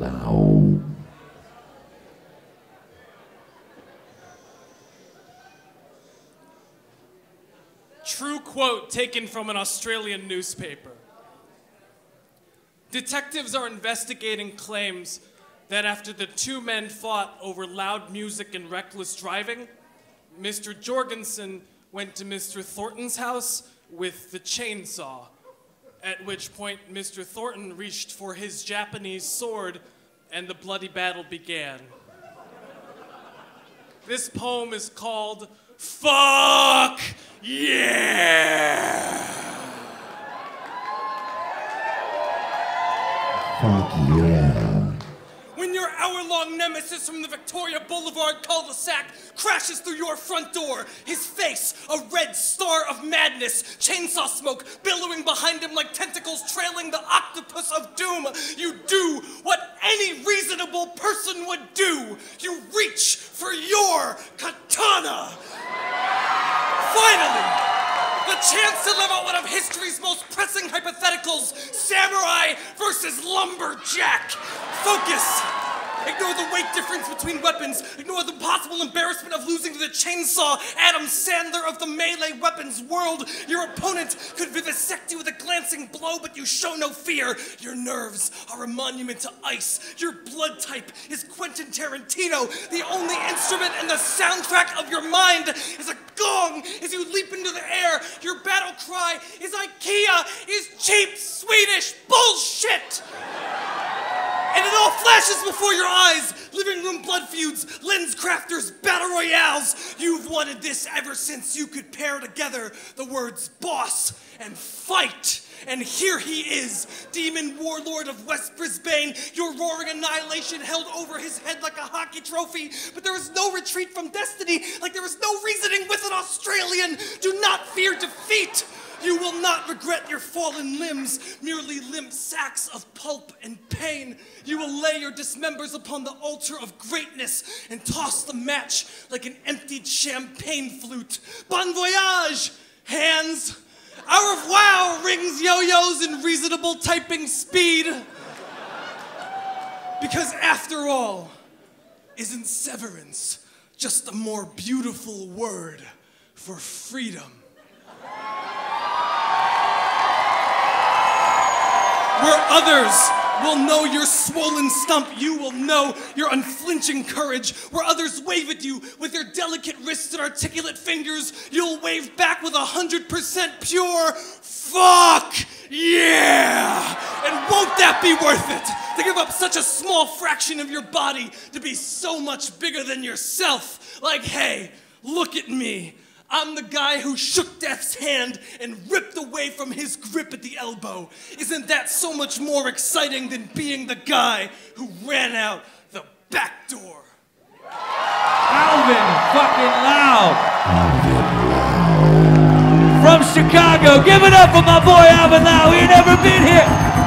Lau. True quote taken from an Australian newspaper. Detectives are investigating claims that after the two men fought over loud music and reckless driving, Mr. Jorgensen went to Mr. Thornton's house with the chainsaw, at which point Mr. Thornton reached for his Japanese sword and the bloody battle began. This poem is called Fuck Yeah! Fuck yeah. When your hour-long nemesis from the Victoria Boulevard cul-de-sac crashes through your front door, his face a red star of madness, chainsaw smoke billowing behind him like tentacles trailing the octopus of doom, you do what any reasonable person would do. You reach for your katana. Finally! The chance to live out one of history's most pressing hypotheticals, samurai versus lumberjack. Focus. Ignore the weight difference between weapons. Ignore the possible embarrassment of losing to the chainsaw Adam Sandler of the melee weapons world. Your opponent could vivisect you with a glancing blow, but you show no fear. Your nerves are a monument to ice. Your blood type is Quentin Tarantino. The only instrument in the soundtrack of your mind is a gong as you leap into the air. Your battle cry is IKEA is cheap Swedish bullshit. And it all flashes before your eyes. Living room blood feuds, lens crafters, battle royales. You've wanted this ever since you could pair together the words boss and fight. And here he is, demon warlord of West Brisbane, your roaring annihilation held over his head like a hockey trophy. But there is no retreat from destiny, like there is no reasoning with an Australian. Do not fear defeat. You will not regret your fallen limbs, merely limp sacks of pulp and pain. You will lay your dismembers upon the altar of greatness and toss the match like an emptied champagne flute. Bon voyage, hands. Au revoir rings yo-yos in reasonable typing speed. Because after all, isn't severance just a more beautiful word for freedom? Where others will know your swollen stump, you will know your unflinching courage. Where others wave at you with their delicate wrists and articulate fingers, you'll wave back with 100% pure fuck yeah! And won't that be worth it? To give up such a small fraction of your body to be so much bigger than yourself. Like, hey, look at me. I'm the guy who shook death's hand and ripped away from his grip at the elbow. Isn't that so much more exciting than being the guy who ran out the back door? Alvin fucking Lau. From Chicago. Give it up for my boy Alvin Lau. He ain't never been here.